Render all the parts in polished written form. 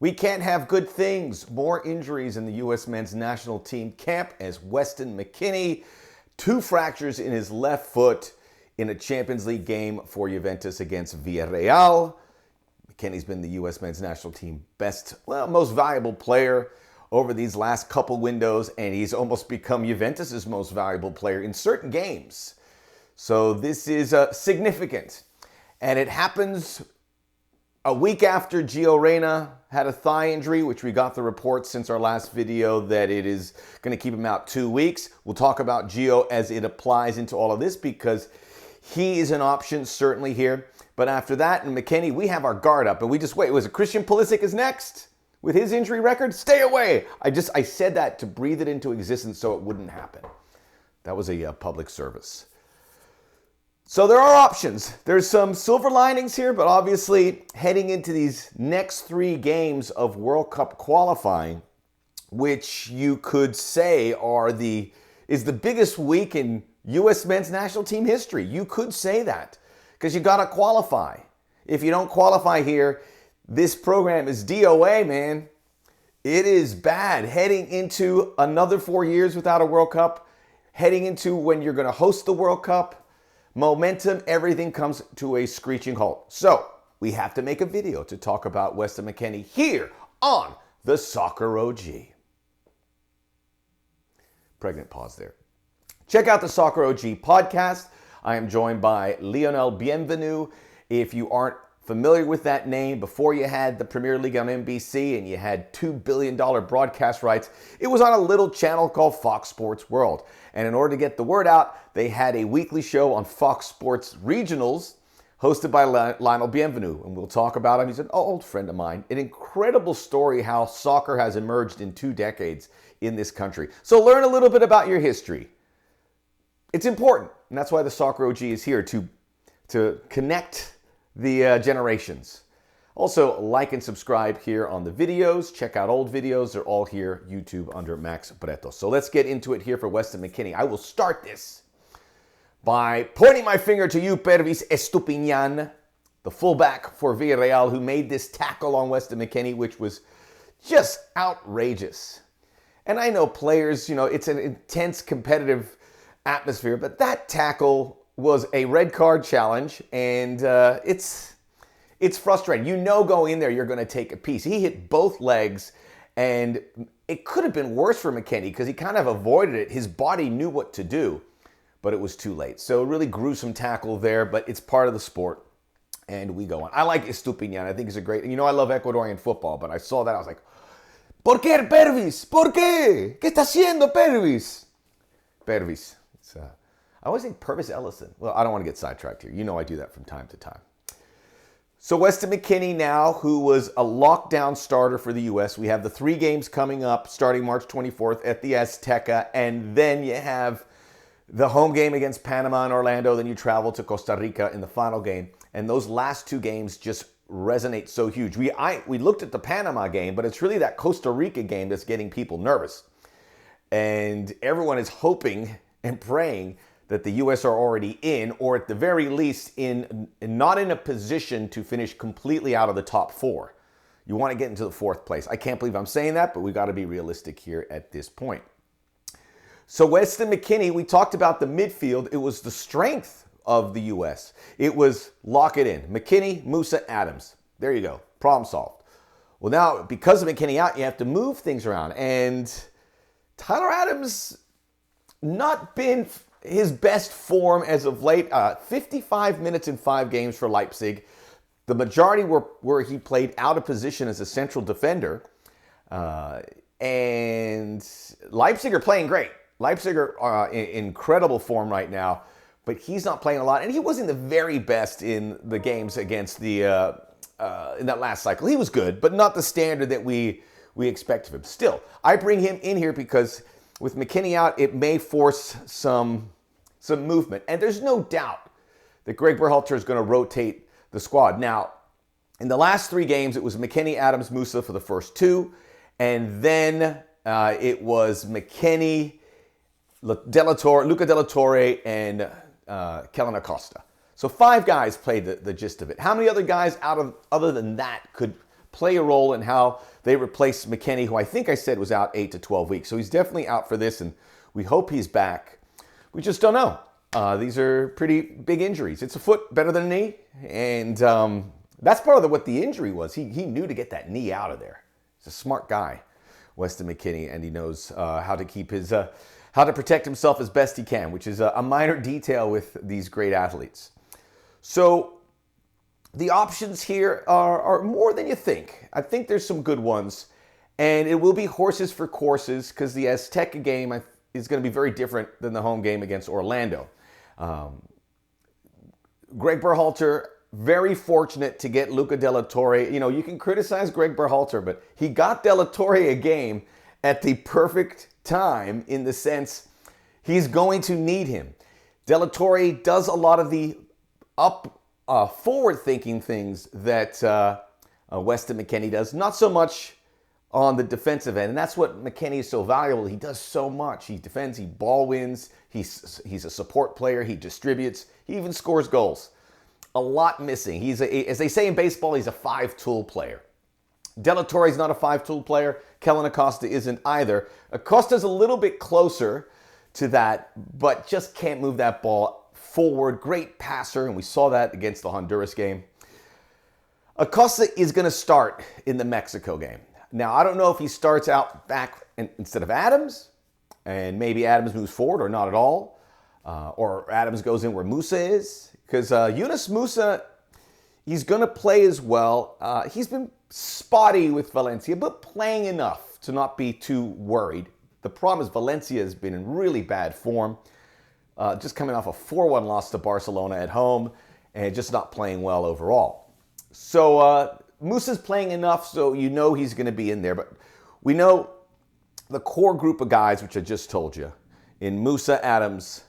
We can't have good things. More injuries in the U.S. men's national team camp as Weston McKennie, 2 fractures in his left foot in a Champions League game for Juventus against Villarreal. McKennie's been the U.S. men's national team most valuable player over these last couple windows, and he's almost become Juventus's most valuable player in certain games. So this is significant. And it happens a week after Gio Reyna had a thigh injury, which we got the report since our last video that it is going to keep him out 2 weeks. We'll talk about Gio as it applies into all of this because he is an option certainly here. But after that, and McKennie, we have our guard up and we just wait. Was it Christian Pulisic is next? With his injury record? Stay away. I said that to breathe it into existence so it wouldn't happen. That was a public service. So there are options. There's some silver linings here, but obviously heading into these next 3 games of World Cup qualifying, which you could say is the biggest week in U.S. men's national team history. You could say that because you got to qualify. If you don't qualify here, this program is DOA, man. It is bad. Heading into another 4 years without a World Cup, heading into when you're going to host the World Cup, momentum, everything comes to a screeching halt. So we have to make a video to talk about Weston McKennie here on the Soccer OG. Pregnant pause there. Check out the Soccer OG podcast. I am joined by Lionel Bienvenu. If you aren't familiar with that name, before you had the Premier League on NBC and you had $2 billion broadcast rights, it was on a little channel called Fox Sports World. And in order to get the word out, they had a weekly show on Fox Sports Regionals hosted by Lionel Bienvenu. And we'll talk about him. He's an old friend of mine. An incredible story how soccer has emerged in 2 decades in this country. So learn a little bit about your history. It's important. And that's why the Soccer OG is here, to connect the generations. Also, like and subscribe here on the videos. Check out old videos. They're all here, YouTube under Max Bretos. So let's get into it here for Weston McKennie. I will start this by pointing my finger to you, Pervis Estupiñán, the fullback for Villarreal, who made this tackle on Weston McKennie, which was just outrageous. And I know players, it's an intense competitive atmosphere, but that tackle was a red card challenge, and it's frustrating. Going in there, you're going to take a piece. He hit both legs, and it could have been worse for McKennie because he kind of avoided it. His body knew what to do, but it was too late. So a really gruesome tackle there, but it's part of the sport, and we go on. I like Estupiñán. I think he's a great... I love Ecuadorian football, but I saw that. I was like, ¿Por qué, Pervis? ¿Por qué? ¿Qué está haciendo, Pervis? Pervis. I always think Purvis Ellison. Well, I don't want to get sidetracked here. I do that from time to time. So Weston McKennie now, who was a lockdown starter for the U.S. We have the 3 games coming up starting March 24th at the Azteca. And then you have the home game against Panama and Orlando. Then you travel to Costa Rica in the final game. And those last 2 games just resonate so huge. We looked at the Panama game, but it's really that Costa Rica game that's getting people nervous. And everyone is hoping and praying that the U.S. are already in, or at the very least not in a position to finish completely out of the top 4. You want to get into the 4th place. I can't believe I'm saying that, but we've got to be realistic here at this point. So Weston McKennie, we talked about the midfield. It was the strength of the U.S. It was lock it in. McKennie, Musa, Adams. There you go. Problem solved. Well, now, because of McKennie out, you have to move things around. And Tyler Adams, not been his best form as of late. 55 minutes in 5 games for Leipzig. The majority were where he played out of position as a central defender. And Leipzig are playing great. Leipzig are in incredible form right now, but he's not playing a lot. And he wasn't the very best in the games against the in that last cycle. He was good, but not the standard that we expect of him. Still, I bring him in here because with McKennie out, it may force some movement. And there's no doubt that Greg Berhalter is going to rotate the squad. Now, in the last 3 games, it was McKennie, Adams, Musa for the first 2. And then it was McKennie, Luca De La Torre, and Kellen Acosta. So 5 guys played the gist of it. How many other guys other than that could play a role in how they replace McKennie, who I think I said was out 8 to 12 weeks. So he's definitely out for this, and we hope he's back. We just don't know. These are pretty big injuries. It's a foot better than a knee, and that's part of what the injury was. He knew to get that knee out of there. He's a smart guy, Weston McKennie, and he knows how to keep his how to protect himself as best he can, which is a minor detail with these great athletes. So the options here are more than you think. I think there's some good ones, and it will be horses for courses because the Azteca game is going to be very different than the home game against Orlando. Greg Berhalter, very fortunate to get Luca de la Torre. You know, you can criticize Greg Berhalter, but he got de la Torre a game at the perfect time in the sense he's going to need him. De la Torre does a lot of the forward-thinking things that Weston McKennie does. Not so much on the defensive end, and that's what McKennie is so valuable. He does so much. He defends, he ball wins, he's a support player, he distributes, he even scores goals. A lot missing. He's as they say in baseball, he's a five-tool player. De la Torre's not a five-tool player. Kellen Acosta isn't either. Acosta's a little bit closer to that, but just can't move that ball forward. Great passer, and we saw that against the Honduras game. Acosta is going to start in the Mexico game. Now, I don't know if he starts out back instead of Adams, and maybe Adams moves forward or not at all, or Adams goes in where Musa is, because Yunus Musa, he's going to play as well. He's been spotty with Valencia, but playing enough to not be too worried. The problem is Valencia has been in really bad form, just coming off a 4-1 loss to Barcelona at home, and just not playing well overall. So Musa's playing enough, so you know he's going to be in there. But we know the core group of guys, which I just told you, in Musa, Adams,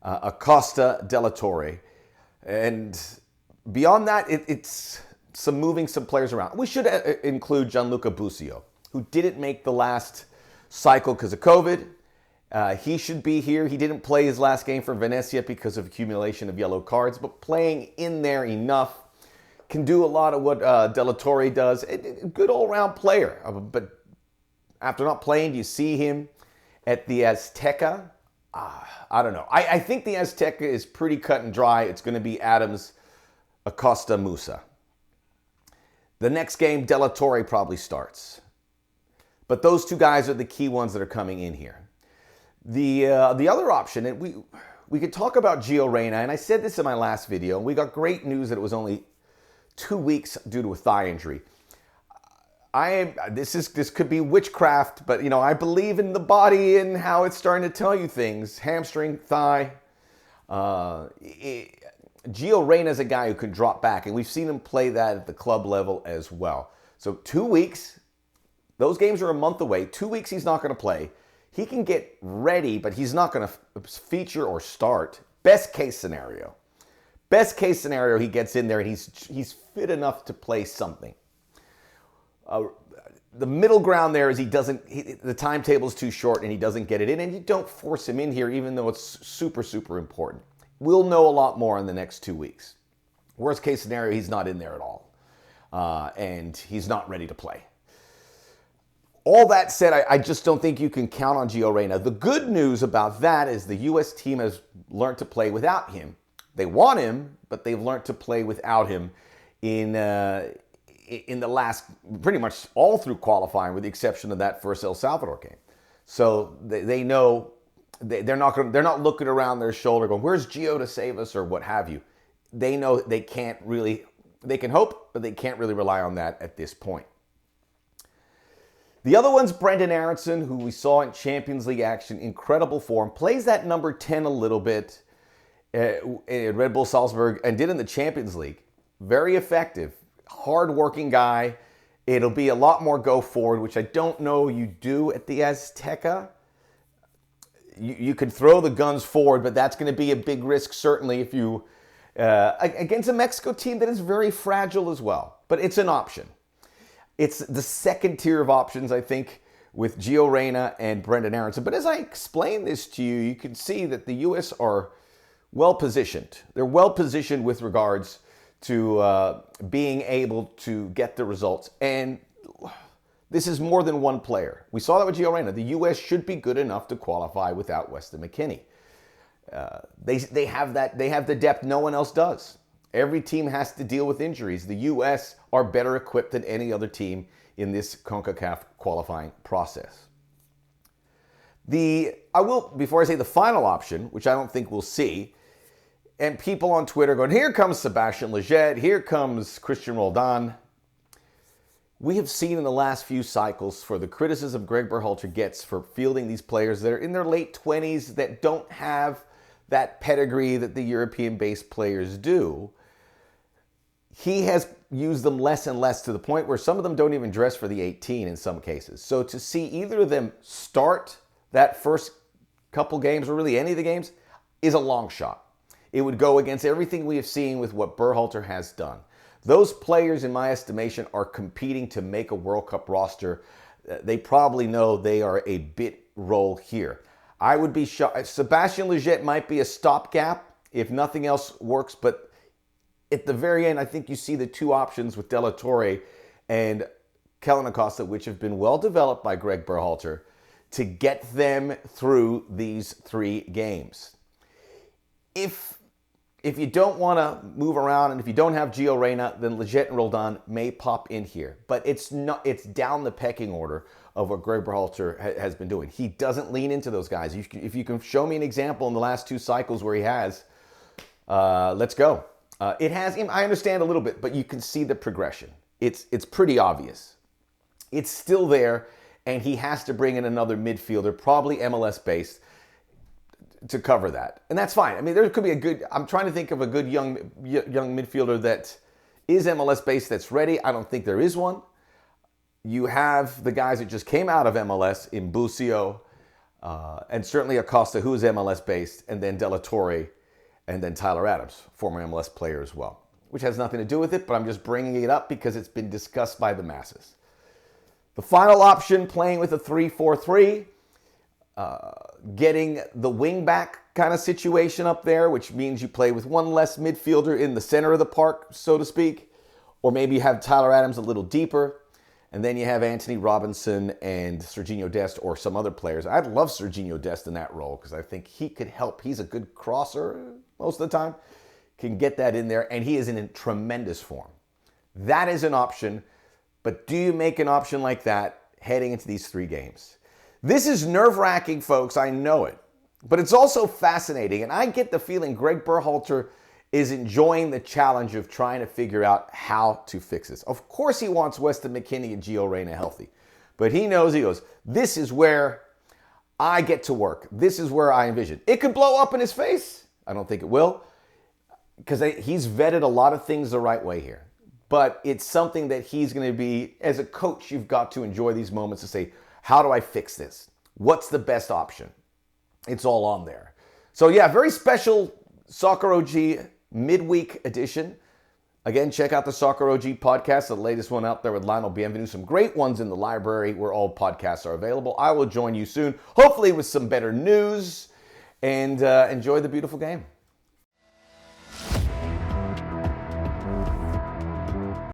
Acosta, de la Torre. And beyond that, it's some moving some players around. We should include Gianluca Busio, who didn't make the last cycle because of COVID. He should be here. He didn't play his last game for Venezia because of accumulation of yellow cards, but playing in there enough. Can do a lot of what de la Torre does. A good all-around player. But after not playing, do you see him at the Azteca? I don't know. I think the Azteca is pretty cut and dry. It's going to be Adams, Acosta, Musa. The next game, de la Torre probably starts. But those two guys are the key ones that are coming in here. The other option, and we could talk about Gio Reyna, and I said this in my last video, and we got great news that it was only 2 weeks due to a thigh injury. This could be witchcraft, but you know, I believe in the body and how it's starting to tell you things. Hamstring, thigh. Gio Reyna is a guy who can drop back, and we've seen him play that at the club level as well. So 2 weeks, those games are a month away. 2 weeks he's not going to play. He can get ready, but he's not going to feature or start. Best case scenario. Best case scenario, he gets in there and he's fit enough to play something. The middle ground there is the timetable's too short and he doesn't get it in, and you don't force him in here even though it's super, super important. We'll know a lot more in the next 2 weeks. Worst case scenario, he's not in there at all. And he's not ready to play. All that said, I just don't think you can count on Gio Reyna. The good news about that is the U.S. team has learned to play without him. They want him, but they've learned to play without him in the last, pretty much all through qualifying, with the exception of that first El Salvador game. So they know they're not looking around their shoulder going, "Where's Gio to save us?" or what have you. They know they can't really. They can hope, but they can't really rely on that at this point. The other one's Brenden Aaronson, who we saw in Champions League action, incredible form, plays that number 10 a little bit at Red Bull Salzburg and did in the Champions League. Very effective, hard-working guy. It'll be a lot more go forward, which I don't know you do at the Azteca. You could throw the guns forward, but that's going to be a big risk, certainly, if you against a Mexico team that is very fragile as well. But it's an option. It's the second tier of options, I think, with Gio Reyna and Brenden Aaronson. But as I explain this to you, you can see that the U.S. are well-positioned. They're well-positioned with regards to being able to get the results. And this is more than one player. We saw that with Gio Reyna. The U.S. should be good enough to qualify without Weston McKennie. They have that. They have the depth no one else does. Every team has to deal with injuries. The U.S. are better equipped than any other team in this CONCACAF qualifying process. Before I say the final option, which I don't think we'll see, and people on Twitter going, here comes Sebastian Lletget, here comes Christian Roldan. We have seen in the last few cycles for the criticism Greg Berhalter gets for fielding these players that are in their late 20s that don't have that pedigree that the European-based players do. He has used them less and less to the point where some of them don't even dress for the 18 in some cases. So to see either of them start that first couple games, or really any of the games, is a long shot. It would go against everything we have seen with what Berhalter has done. Those players, in my estimation, are competing to make a World Cup roster. They probably know they are a bit role here. I would be shocked. Sebastian Lletget might be a stopgap if nothing else works, but at the very end, I think you see the two options with De La Torre and Kellen Acosta, which have been well developed by Greg Berhalter, to get them through these 3 games. If you don't want to move around and if you don't have Gio Reyna, then Lletget and Roldan may pop in here. But it's down the pecking order of what Greg Berhalter has been doing. He doesn't lean into those guys. If you can show me an example in the last 2 cycles where he has, let's go. It has, I understand a little bit, but you can see the progression. It's pretty obvious. It's still there, and he has to bring in another midfielder, probably MLS-based, to cover that. And that's fine. I mean, there could be I'm trying to think of a good young midfielder that is MLS-based that's ready. I don't think there is one. You have the guys that just came out of MLS in Busio, and certainly Acosta, who is MLS-based, and then De La Torre, and then Tyler Adams, former MLS player as well, which has nothing to do with it, but I'm just bringing it up because it's been discussed by the masses. The final option, playing with a 3-4-3, getting the wing-back kind of situation up there, which means you play with one less midfielder in the center of the park, so to speak, or maybe you have Tyler Adams a little deeper, and then you have Anthony Robinson and Serginho Dest or some other players. I'd love Serginho Dest in that role because I think he could help. He's a good crosser most of the time, can get that in there, and he is in tremendous form. That is an option, but do you make an option like that heading into these 3 games? This is nerve-wracking, folks, I know it, but it's also fascinating, and I get the feeling Greg Berhalter is enjoying the challenge of trying to figure out how to fix this. Of course he wants Weston McKennie and Gio Reyna healthy, but he goes, this is where I get to work. This is where I envision. It could blow up in his face. I don't think it will, because he's vetted a lot of things the right way here. But it's something that he's going to be, as a coach, you've got to enjoy these moments to say, how do I fix this? What's the best option? It's all on there. So yeah, very special Soccer OG midweek edition. Again, check out the Soccer OG podcast, the latest one out there with Lionel Bienvenu. Some great ones in the library where all podcasts are available. I will join you soon, hopefully with some better news, and enjoy the beautiful game.